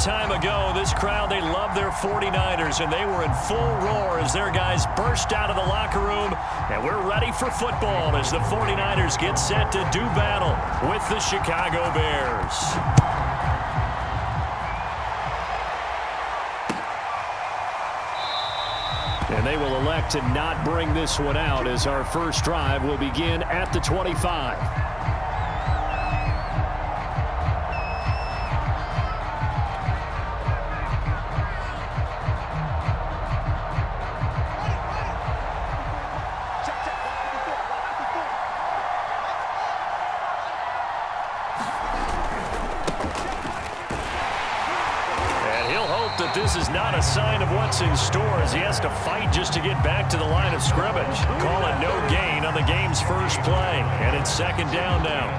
time ago, this crowd, they love their 49ers, and they were in full roar as their guys burst out of the locker room. And we're ready for football as the 49ers get set to do battle with the Chicago Bears. And they will elect to not bring this one out as our first drive will begin at the 25. That this is not a sign of what's in store as he has to fight just to get back to the line of scrimmage. Call it no gain on the game's first play, and it's second down now.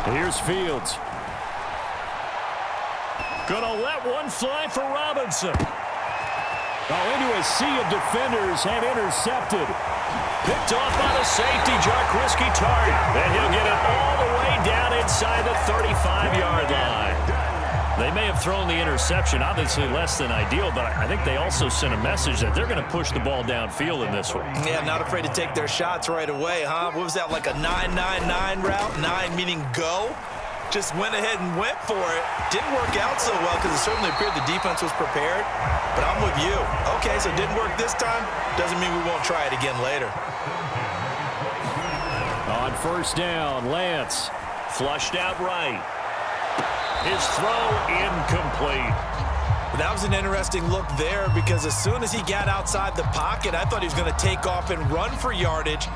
Here's Fields. Gonna let one fly for Robinson. Into a sea of defenders and intercepted. Picked off by the safety, Jarquiski Tartt. And he'll get it all the way down inside the 35-yard line. They may have thrown the interception, obviously less than ideal, but I think they also sent a message that they're going to push the ball downfield in this one. Yeah, not afraid to take their shots right away, huh? What was that, like a 9-9-9 route? 9 meaning go? Just went ahead and went for it. Didn't work out so well because it certainly appeared the defense was prepared. But I'm with you. Okay, so it didn't work this time. Doesn't mean we won't try it again later. On first down, Lance flushed out right. His throw incomplete. That was an interesting look there because as soon as he got outside the pocket, I thought he was going to take off and run for yardage.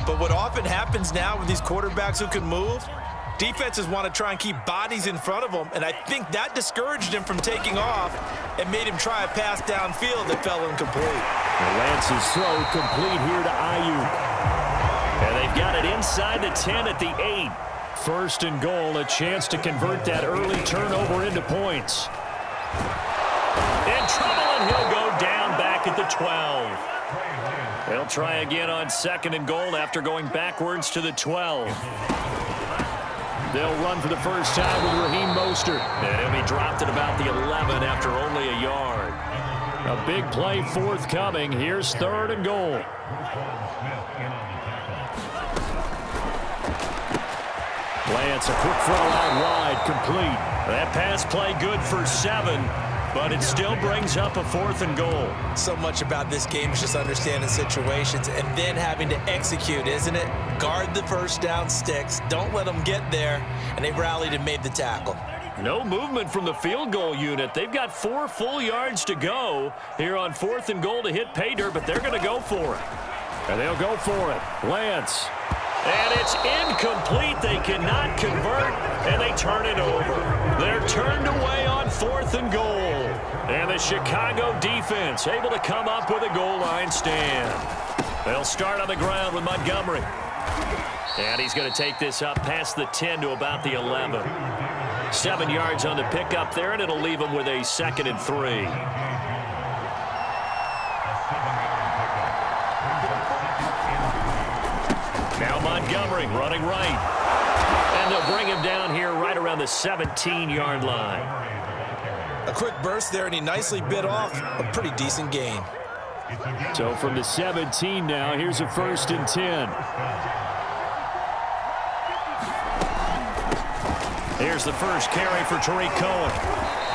But what often happens now with these quarterbacks who can move, defenses want to try and keep bodies in front of them, and I think that discouraged him from taking off and made him try a pass downfield that fell incomplete. Lance's throw complete here to Ayuk. And they've got it inside the 10 at the 8. First and goal, a chance to convert that early turnover into points. In trouble, and he'll go down back at the 12. They'll try again on second and goal after going backwards to the 12. They'll run for the first time with Raheem Mostert. And he'll be dropped at about the 11 after only a yard. A big play forthcoming. Here's third and goal. Lance, a quick throw out wide, complete. That pass play good for 7, but it still brings up a fourth and goal. So much about this game is just understanding situations and then having to execute, isn't it? Guard the first down sticks. Don't let them get there. And they rallied and made the tackle. No movement from the field goal unit. They've got 4 full yards to go here on fourth and goal to hit pay dirt, but they're going to go for it. And they'll go for it. Lance. And it's incomplete. They cannot convert, and they turn it over. They're turned away on fourth and goal. And the Chicago defense able to come up with a goal line stand. They'll start on the ground with Montgomery. And he's going to take this up past the 10 to about the 11. 7 yards on the pickup there, and it'll leave him with a 2nd and 3. Now Montgomery running right. And they'll bring him down here right around the 17-yard line. A quick burst there, and he nicely bit off a pretty decent gain. So from the 17 now, here's a 1st and 10. Here's the first carry for Tariq Cohen.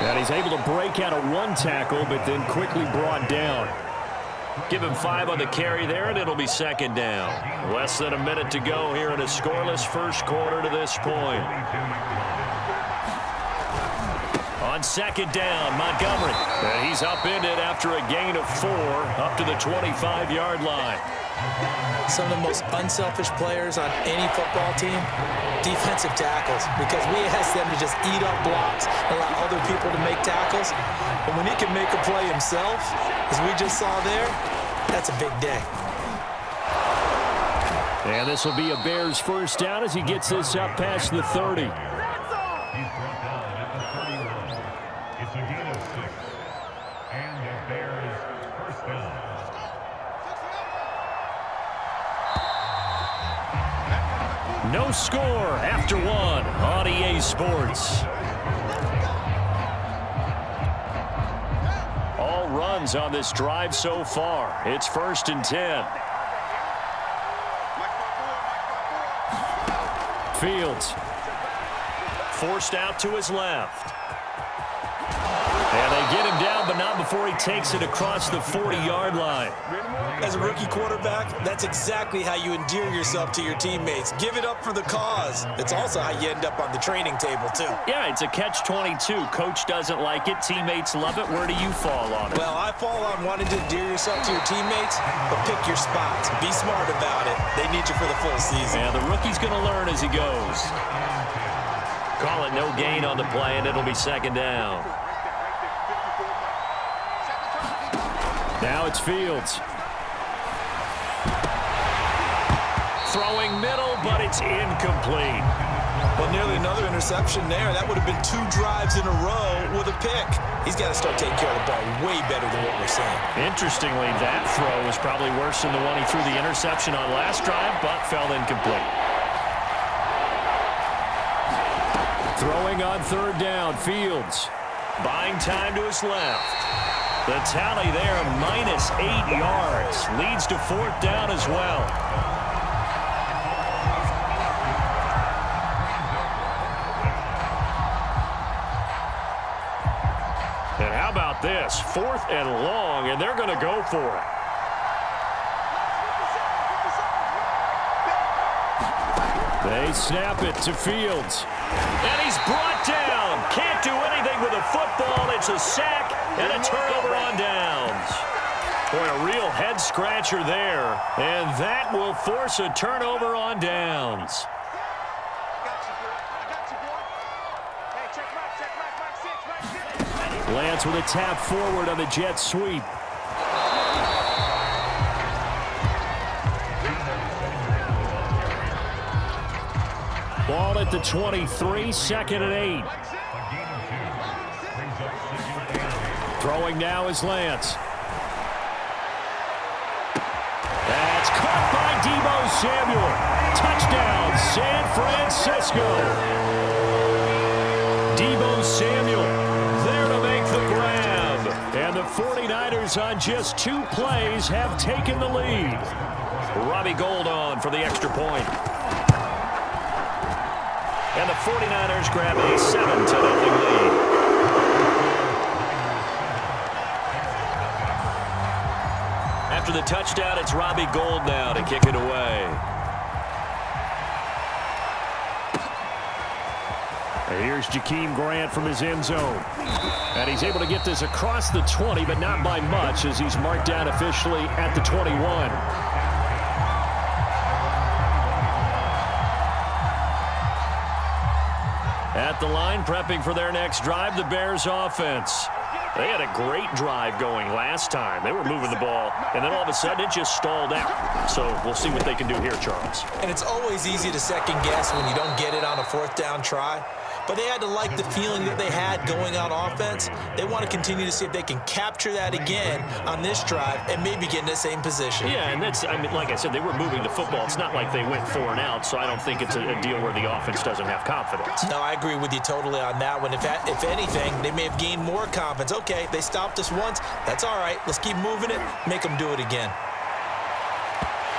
And he's able to break out of 1 tackle, but then quickly brought down. Give him 5 on the carry there, and it'll be 2nd down. Less than a minute to go here in a scoreless first quarter to this point. On 2nd down, Montgomery. And he's upended after a gain of 4 up to the 25-yard line. Some of the most unselfish players on any football team, defensive tackles, because we ask them to just eat up blocks and allow other people to make tackles. But when he can make a play himself, as we just saw there, that's a big day. And this will be a Bears first down as he gets this up past the 30. It's a gain of 6. And the Bears first down. No score after one on EA Sports. All runs on this drive so far. It's 1st and 10. Fields forced out to his left. And they get him down, but not before he takes it across the 40-yard line. As a rookie quarterback, that's exactly how you endear yourself to your teammates. Give it up for the cause. It's also how you end up on the training table, too. Yeah, it's a catch-22. Coach doesn't like it. Teammates love it. Where do you fall on it? Well, I fall on wanting to endear yourself to your teammates, but pick your spots. Be smart about it. They need you for the full season. Yeah, the rookie's going to learn as he goes. Call it no gain on the play, and it'll be 2nd down. Now it's Fields. Throwing middle, but it's incomplete. Well, nearly another interception there. That would have been 2 drives in a row with a pick. He's got to start taking care of the ball way better than what we're seeing. Interestingly, that throw was probably worse than the one he threw the interception on last drive, but fell incomplete. Throwing on 3rd down, Fields. Buying time to his left. The tally there, -8 yards. Leads to 4th down as well. And how about this? 4th and long, and they're going to go for it. They snap it to Fields. And he's brought down. Can't do anything with a football. It's a sack and a turnover on downs. Boy, a real head-scratcher there. And that will force a turnover on downs. Lance with a tap forward on the jet sweep. Ball at the 23, 2nd and 8. Throwing now is Lance. That's caught by Deebo Samuel. Touchdown, San Francisco. Deebo Samuel there to make the grab. And the 49ers on just 2 plays have taken the lead. Robbie Gould on for the extra point. And the 49ers grab a 7-0 lead. After the touchdown, it's Robbie Gould now to kick it away. And here's Jakeem Grant from his end zone. And he's able to get this across the 20, but not by much, as he's marked down officially at the 21. At the line, prepping for their next drive, the Bears offense. They had a great drive going last time. They were moving the ball, and then all of a sudden it just stalled out. So we'll see what they can do here, Charles. And it's always easy to second guess when you don't get it on a 4th down try. But they had to like the feeling that they had going on offense. They want to continue to see if they can capture that again on this drive and maybe get in the same position. Yeah, and that's, I mean, like I said, they were moving the football. It's not like they went 4 and out, so I don't think it's a deal where the offense doesn't have confidence. No, I agree with you totally on that one. If anything, they may have gained more confidence. Okay, they stopped us once. That's all right. Let's keep moving it. Make them do it again.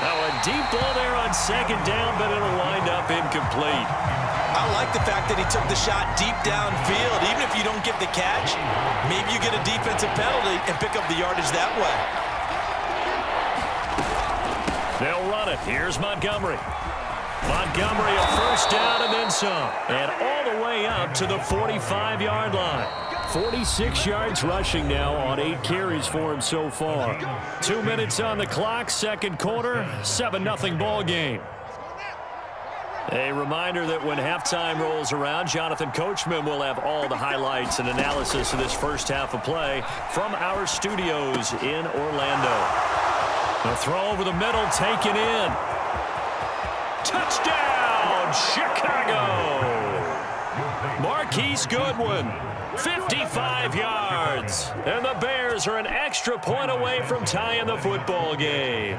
Now a deep ball there on 2nd down, but it'll wind up incomplete. I like the fact that he took the shot deep downfield. Even if you don't get the catch, maybe you get a defensive penalty and pick up the yardage that way. They'll run it. Here's Montgomery. Montgomery a 1st down and then some. And all the way up to the 45-yard line. 46 yards rushing now on 8 carries for him so far. 2 minutes on the clock, 2nd quarter, 7-0 ball game. A reminder that when halftime rolls around, Jonathan Coachman will have all the highlights and analysis of this first half of play from our studios in Orlando. The throw over the middle, taken in. Touchdown, Chicago! Marquise Goodwin, 55 yards. And the Bears are an extra point away from tying the football game.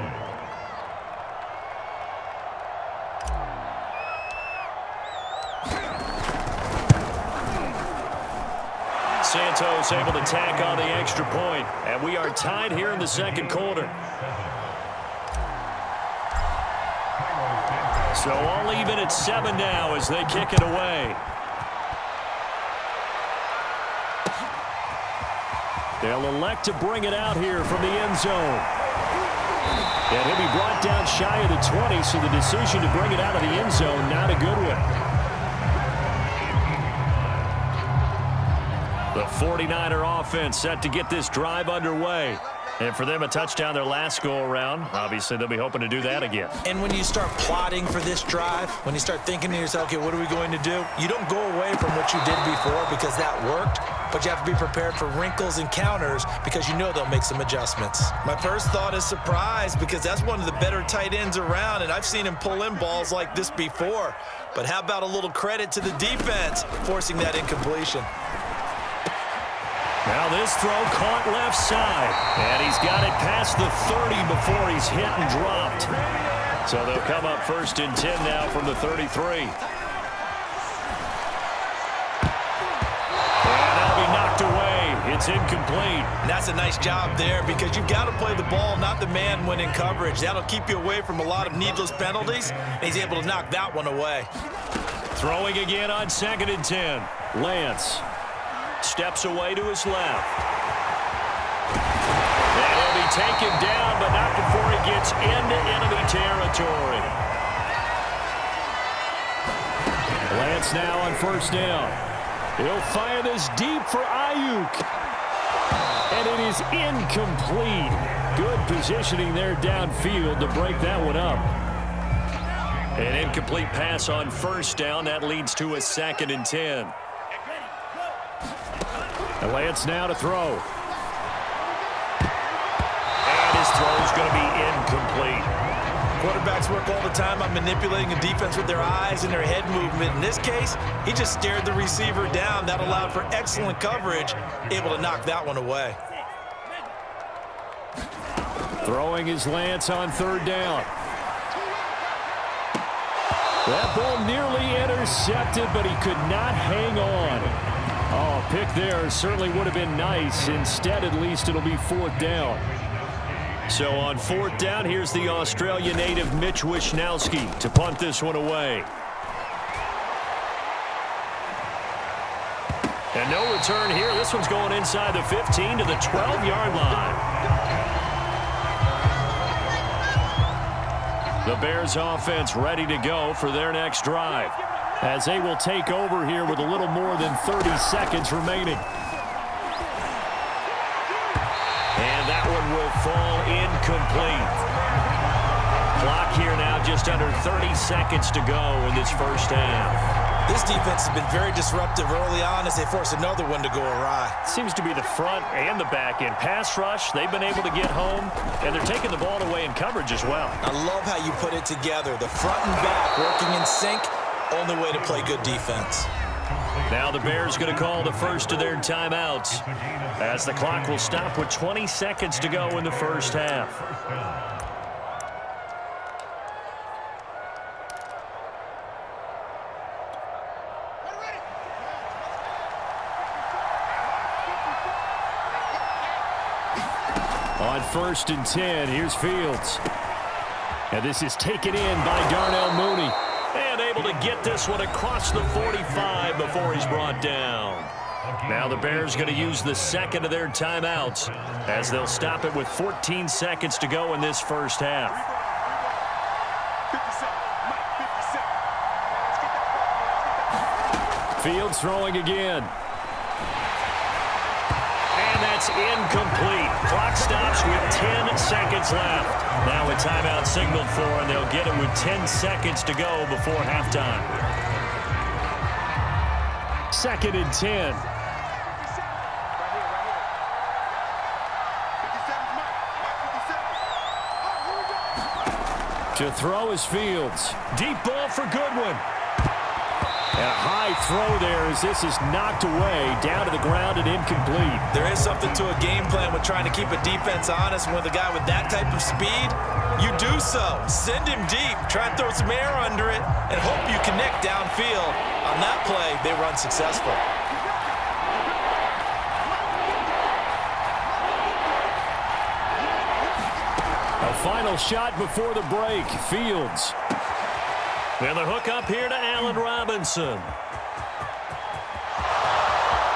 Santos able to tack on the extra point, and we are tied here in the second quarter. So all even at 7 now as they kick it away. They'll elect to bring it out here from the end zone. And he'll be brought down shy of the 20, so the decision to bring it out of the end zone, not a good one. The 49er offense set to get this drive underway. And for them, a touchdown their last go-around. Obviously, they'll be hoping to do that again. And when you start plotting for this drive, when you start thinking to yourself, okay, what are we going to do? You don't go away from what you did before because that worked, but you have to be prepared for wrinkles and counters because you know they'll make some adjustments. My first thought is surprise because that's one of the better tight ends around, and I've seen him pull in balls like this before. But how about a little credit to the defense forcing that incompletion? Now this throw caught left side, and he's got it past the 30 before he's hit and dropped. So they'll come up 1st and 10 now from the 33. And that'll be knocked away. It's incomplete. And that's a nice job there because you've got to play the ball, not the man when in coverage. That'll keep you away from a lot of needless penalties, and he's able to knock that one away. Throwing again on 2nd and 10. Lance steps away to his left. And he'll be taken down, but not before he gets into enemy territory. Lance now on 1st down. He'll fire this deep for Ayuk. And it is incomplete. Good positioning there downfield to break that one up. An incomplete pass on 1st down. That leads to a 2nd and 10. And Lance now to throw. And his throw's going to be incomplete. Quarterbacks work all the time on manipulating a defense with their eyes and their head movement. In this case, he just stared the receiver down. That allowed for excellent coverage, able to knock that one away. Throwing is Lance on 3rd down. That ball nearly intercepted, but he could not hang on. Oh, pick there certainly would have been nice. Instead, at least, it'll be 4th down. So on 4th down, here's the Australia native Mitch Wishnowsky to punt this one away. And no return here. This one's going inside the 15 to the 12-yard line. The Bears offense ready to go for their next drive, as they will take over here with a little more than 30 seconds remaining. And that one will fall incomplete. Clock here now just under 30 seconds to go in this 1st half. This defense has been very disruptive early on as they force another one to go awry. Seems to be the front and the back end. Pass rush, they've been able to get home, and they're taking the ball away in coverage as well. I love how you put it together. The front and back working in sync. Only way to play good defense. Now the Bears going to call the first of their timeouts as the clock will stop with 20 seconds to go in the 1st half. On 1st and 10, here's Fields. And this is taken in by Darnell Mooney. And able to get this one across the 45 before he's brought down. Now the Bears going to use the 2nd of their timeouts as they'll stop it with 14 seconds to go in this 1st half. Fields throwing again. And that's incomplete. Clock stops with 10 seconds left. Now a timeout signaled for, and they'll get it with 10 seconds to go before halftime. 2nd and 10. To throw is Fields. Deep ball for Goodwin. And a high throw there as this is knocked away, down to the ground and incomplete. There is something to a game plan with trying to keep a defense honest. With a guy with that type of speed, you do so. Send him deep, try and throw some air under it, and hope you connect downfield. On that play, they run successful. final shot before the break. Fields. And the hook up here to Allen Robinson.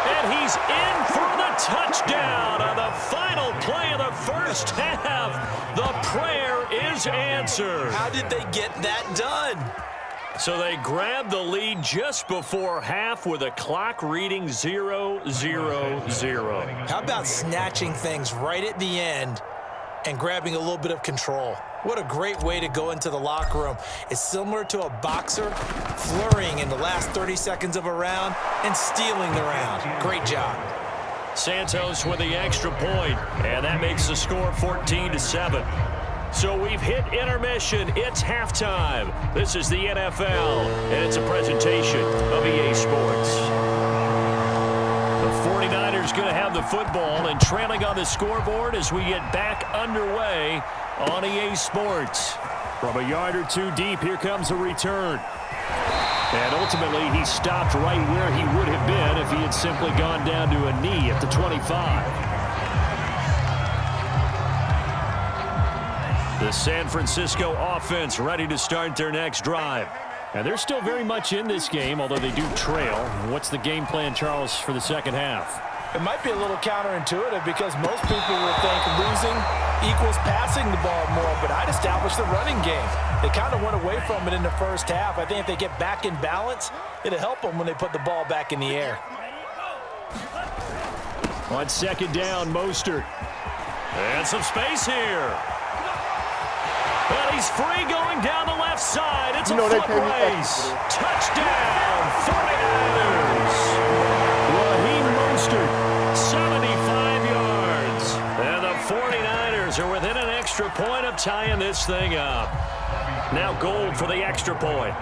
And he's in for the touchdown on the final play of the first half. The prayer is answered. How did they get that done? So they grabbed the lead just before half with a clock reading 0-0-0. How about snatching things right at the end and grabbing a little bit of control? What a great way to go into the locker room. It's similar to a boxer flurrying in the last 30 seconds of a round and stealing the round. Great job. Santos with the extra point, and that makes the score 14-7. So we've hit intermission. It's halftime. This is the NFL, and it's a presentation of EA Sports. The 49ers going to have the football and trailing on the scoreboard as we get back underway on EA Sports. From a yard or two deep, here comes a return. And ultimately, he stopped right where he would have been if he had simply gone down to a knee at the 25. The San Francisco offense ready to start their next drive. And they're still very much in this game, although they do trail. What's the game plan, Charles, for the second half? It might be a little counterintuitive because most people would think losing equals passing the ball more, but I'd establish the running game. They kind of went away from it in the first half. I think if they get back in balance, it'll help them when they put the ball back in the air. On second down, Mostert. And some space here. And he's free going down the left side. It's a foot race. Touchdown, 49ers. Raheem Mostert, 75 yards. And the 49ers are within an extra point of tying this thing up. Now Gold for the extra point.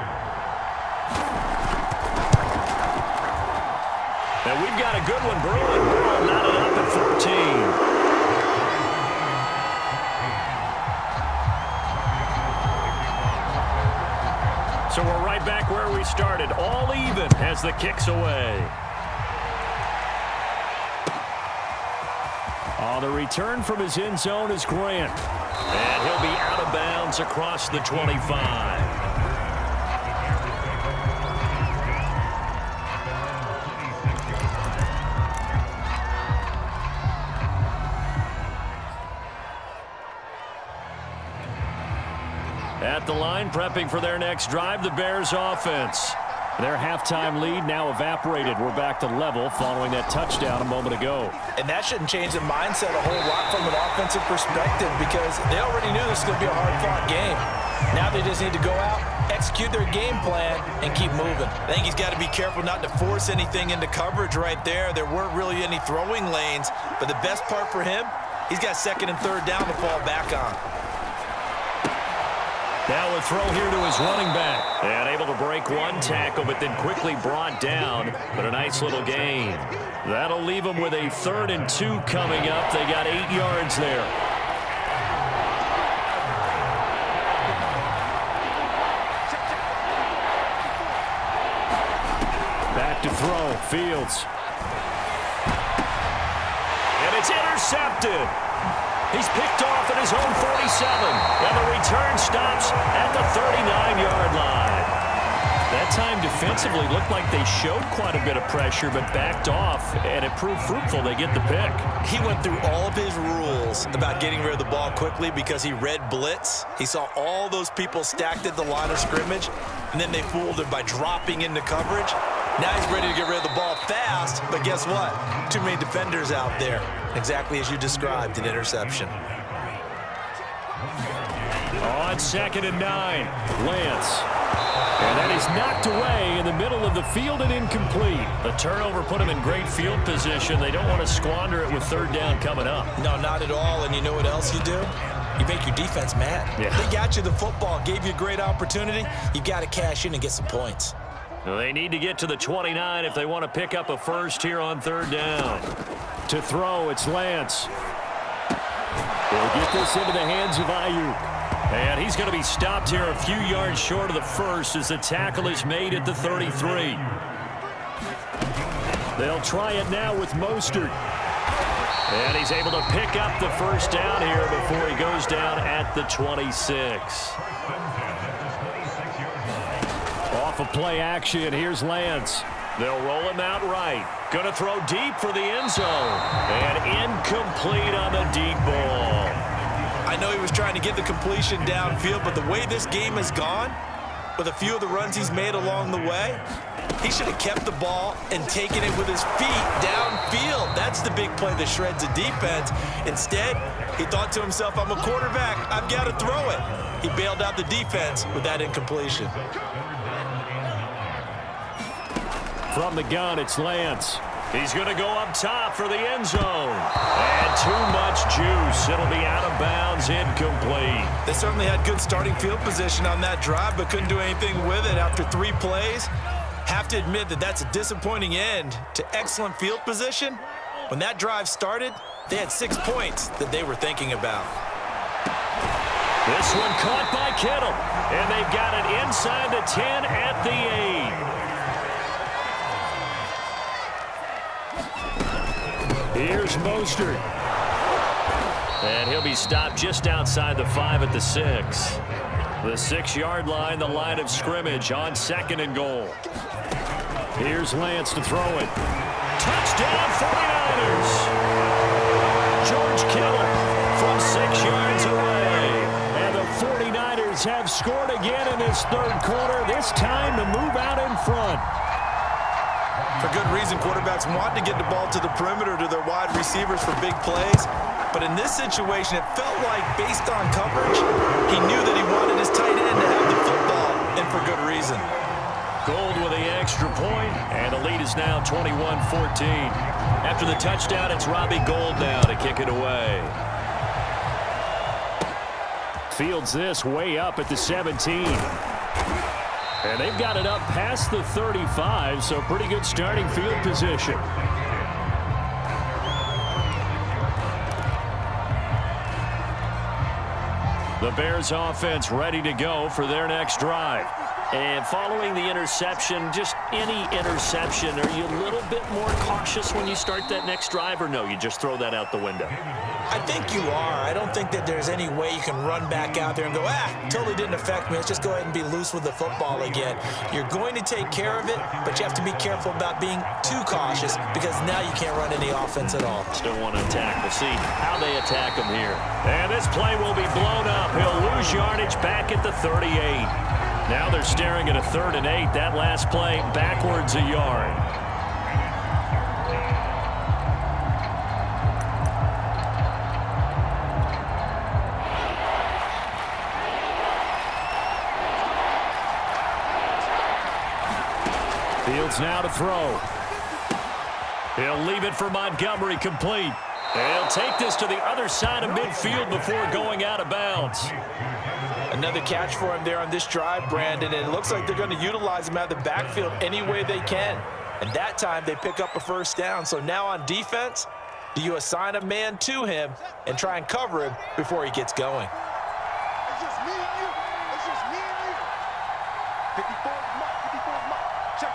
And we've got a good one brewing. Burrow knotted up at 14. So we're right back where we started, all even as the kick's away. The return from his end zone is Grant. And he'll be out of bounds across the 25. At the line, prepping for their next drive, the Bears offense. Their halftime lead now evaporated. We're back to level following that touchdown a moment ago. And that shouldn't change the mindset a whole lot from an offensive perspective because they already knew this was going to be a hard-fought game. Now they just need to go out, execute their game plan, and keep moving. I think he's got to be careful not to force anything into coverage right there. There weren't really any throwing lanes, but the best part for him, he's got second and third down to fall back on. Now a throw here to his running back. And able to break one tackle, but then quickly brought down. But a nice little gain. That'll leave them with a 3rd and 2 coming up. They got 8 yards there. Back to throw. Fields. And it's intercepted. He's picked off at his own 47, and the return stops at the 39-yard line. That time defensively looked like they showed quite a bit of pressure, but backed off, and it proved fruitful. They get the pick. He went through all of his rules about getting rid of the ball quickly because he read blitz. He saw all those people stacked at the line of scrimmage, and then they fooled him by dropping into coverage. Now he's ready to get rid of the ball fast, but guess what? Too many defenders out there. Exactly as you described, an interception. On 2nd and 9, Lance. And that is knocked away in the middle of the field and incomplete. The turnover put him in great field position. They don't want to squander it with 3rd down coming up. No, not at all. And you know what else you do? You make your defense mad. Yeah. They got you the football, gave you a great opportunity. You've got to cash in and get some points. They need to get to the 29 if they want to pick up a first here on 3rd down. To throw, it's Lance. They'll get this into the hands of Ayuk. And he's going to be stopped here a few yards short of the first as the tackle is made at the 33. They'll try it now with Mostert. And he's able to pick up the first down here before he goes down at the 26. Off of play action, here's Lance. They'll roll him out right. Going to throw deep for the end zone. And incomplete on the deep ball. I know he was trying to get the completion downfield, but the way this game has gone, with a few of the runs he's made along the way, he should have kept the ball and taken it with his feet downfield. That's the big play that shreds the defense. Instead, he thought to himself, I'm a quarterback. I've got to throw it. He bailed out the defense with that incompletion. From the gun, it's Lance. He's going to go up top for the end zone. And too much juice. It'll be out of bounds, incomplete. They certainly had good starting field position on that drive, but couldn't do anything with it after 3 plays. Have to admit that that's a disappointing end to excellent field position. When that drive started, they had 6 points that they were thinking about. This one caught by Kittle. And they've got it inside the 10 at the 8. Here's Mostert. And he'll be stopped just outside the 5 at the 6. The 6-yard line, the line of scrimmage on 2nd and goal. Here's Lance to throw it. Touchdown, 49ers! George Kittle from 6 yards away. And the 49ers have scored again in this third quarter, this time to move out in front. For good reason, quarterbacks want to get the ball to the perimeter to their wide receivers for big plays. But in this situation, it felt like, based on coverage, he knew that he wanted his tight end to have the football, and for good reason. Gold with the extra point, and the lead is now 21-14. After the touchdown, it's Robbie Gould now to kick it away. Fields this way up at the 17. And they've got it up past the 35, so pretty good starting field position. The Bears offense ready to go for their next drive. And following the interception, just any interception, are you a little bit more cautious when you start that next drive, or no, you just throw that out the window? I think you are. I don't think that there's any way you can run back out there and go, totally didn't affect me. Let's just go ahead and be loose with the football again. You're going to take care of it, but you have to be careful about being too cautious because now you can't run any offense at all. Still want to attack. We'll see how they attack him here. And this play will be blown up. He'll lose yardage back at the 38. Now they're staring at a 3rd and 8. That last play backwards a yard. Fields now to throw. He'll leave it for Montgomery, complete. And he'll take this to the other side of midfield before going out of bounds. Another catch for him there on this drive, Brandon, and it looks like they're going to utilize him out of the backfield any way they can. And that time they pick up a first down. So now on defense, do you assign a man to him and try and cover him before he gets going? It's just me and you. It's just me and you. 54 mark, 54 mark. Check.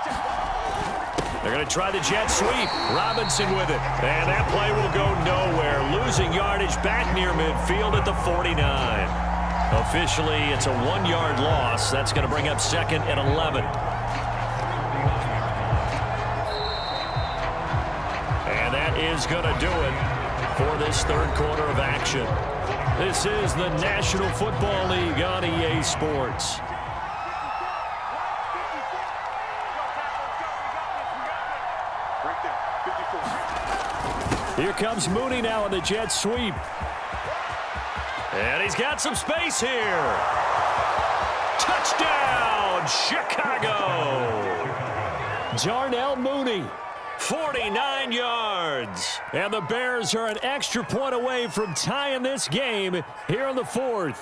They're going to try the jet sweep. Robinson with it. And that play will go nowhere. Losing yardage back near midfield at the 49. Officially, it's a 1-yard loss. That's going to bring up 2nd and 11. And that is going to do it for this third quarter of action. This is the National Football League on EA Sports. Here comes Mooney now on the jet sweep. And he's got some space here. Touchdown, Chicago. Darnell Mooney, 49 yards. And the Bears are an extra point away from tying this game here in the 4th.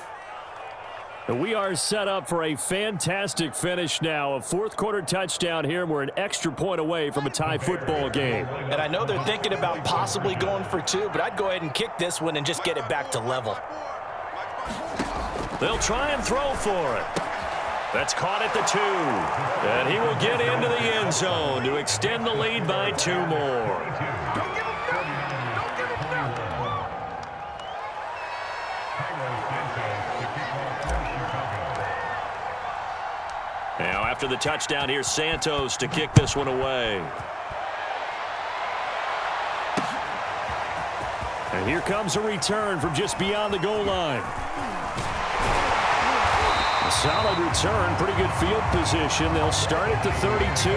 And we are set up for a fantastic finish now. A 4th quarter touchdown here, and we're an extra point away from a tie football game. And I know they're thinking about possibly going for 2, but I'd go ahead and kick this one and just get it back to level. They'll try and throw for it. That's caught at the 2. And he will get into the end zone to extend the lead by 2 more. after the touchdown, here's Santos to kick this one away. And here comes a return from just beyond the goal line. A solid return, pretty good field position. They'll start at the 32.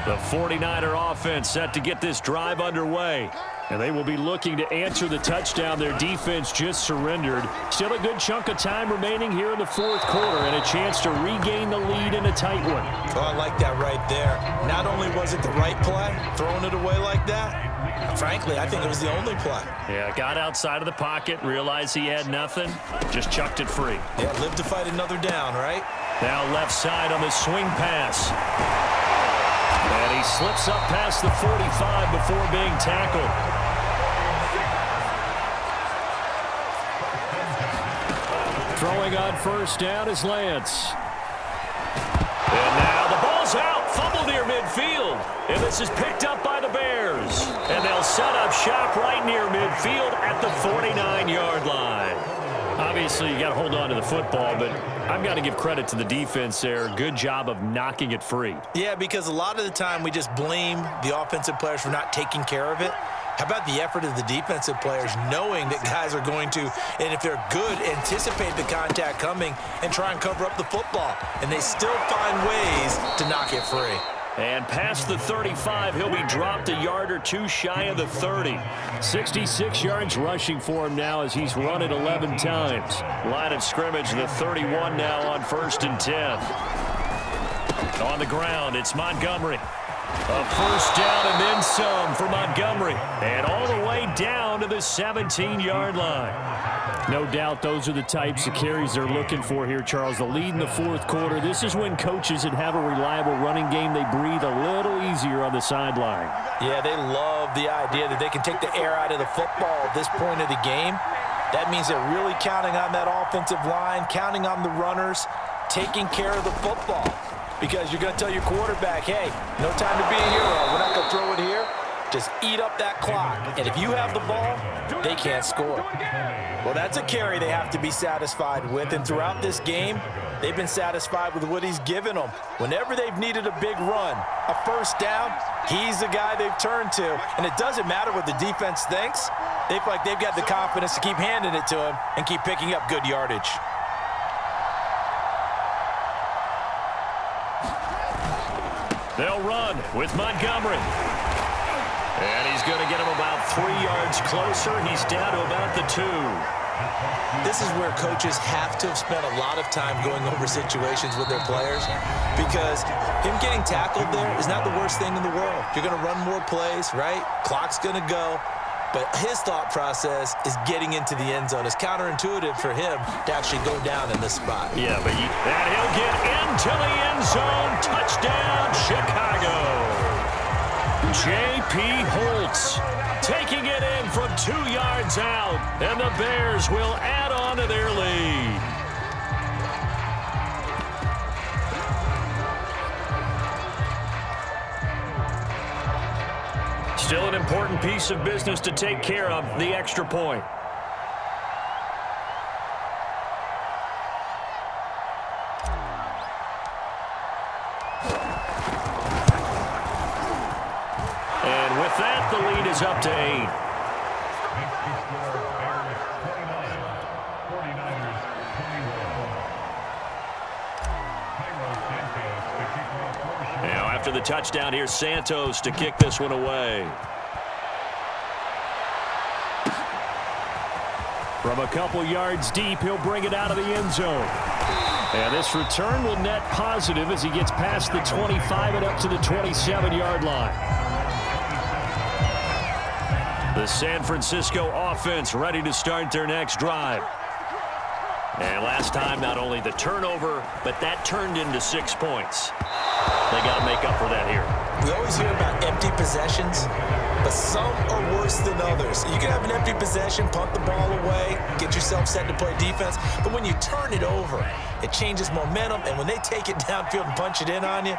The 49er offense set to get this drive underway. And they will be looking to answer the touchdown their defense just surrendered. Still a good chunk of time remaining here in the fourth quarter and a chance to regain the lead in a tight one. Oh, I like that right there. Not only was it the right play, throwing it away like that, frankly, I think it was the only play. Yeah, got outside of the pocket, realized he had nothing, just chucked it free. Yeah, live to fight another down, right? Now left side on the swing pass. And he slips up past the 45 before being tackled. Throwing on first down is Lance. And now the ball's out. Fumble near midfield. And this is picked up by the Bears. And they'll set up shop right near midfield at the 49-yard line. Obviously, you got to hold on to the football, but I've got to give credit to the defense there. Good job of knocking it free. Yeah, because a lot of the time we just blame the offensive players for not taking care of it. How about the effort of the defensive players knowing that guys are going to, and if they're good, anticipate the contact coming and try and cover up the football. And they still find ways to knock it free. And past the 35, he'll be dropped a yard or two shy of the 30. 66 yards rushing for him now as he's run it 11 times. Line of scrimmage, the 31 now on 1st and 10. On the ground, it's Montgomery. A first down and then some for Montgomery. And all the way down to the 17-yard line. No doubt those are the types of carries they're looking for here, Charles. The lead in the fourth quarter. This is when coaches that have a reliable running game, they breathe a little easier on the sideline. Yeah, they love the idea that they can take the air out of the football at this point of the game. That means they're really counting on that offensive line, counting on the runners, taking care of the football. Because you're going to tell your quarterback, hey, no time to be a hero. We're not going to throw it here. Just eat up that clock. And if you have the ball, they can't score. Well, that's a carry they have to be satisfied with. And throughout this game, they've been satisfied with what he's given them. Whenever they've needed a big run, a first down, he's the guy they've turned to. And it doesn't matter what the defense thinks. They feel like they've got the confidence to keep handing it to him and keep picking up good yardage. They'll run with Montgomery. And he's going to get him about 3 yards closer. He's down to about the 2. This is where coaches have to have spent a lot of time going over situations with their players, because him getting tackled there is not the worst thing in the world. You're going to run more plays, right? Clock's going to go. But his thought process is getting into the end zone. It's counterintuitive for him to actually go down in this spot. Yeah, but he'll get into the end zone. Touchdown, Chicago. J.P. Holtz taking it in from 2 yards out. And the Bears will add on to their lead. Still an important piece of business to take care of, the extra point. And with that, the lead is up to 8. Now after the touchdown, here's Santos to kick this one away. From a couple yards deep, he'll bring it out of the end zone. And this return will net positive as he gets past the 25 and up to the 27-yard line. The San Francisco offense ready to start their next drive. And last time, not only the turnover, but that turned into 6 points. They got to make up for that here. We always hear about empty possessions, but some are worse than others. You can have an empty possession, punt the ball away, get yourself set to play defense, but when you turn it over, it changes momentum, and when they take it downfield and punch it in on you,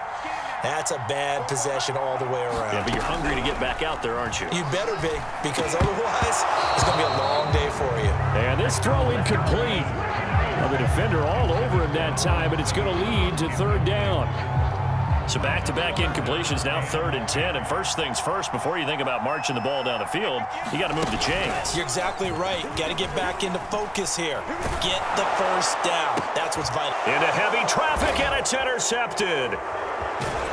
That's a bad possession all the way around. Yeah, but you're hungry to get back out there, aren't you? You better be, because otherwise it's going to be a long day for you. And this throw incomplete. Well, the defender all over him that time, but it's going to lead to third down. So back-to-back incompletions, now 3rd and 10. And first things first, before you think about marching the ball down the field, you got to move the chains. You're exactly right. Got to get back into focus here. Get the first down. That's what's vital. Into heavy traffic, and it's intercepted.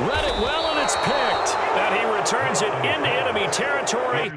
Read it well, and it's picked. And he returns it into enemy territory.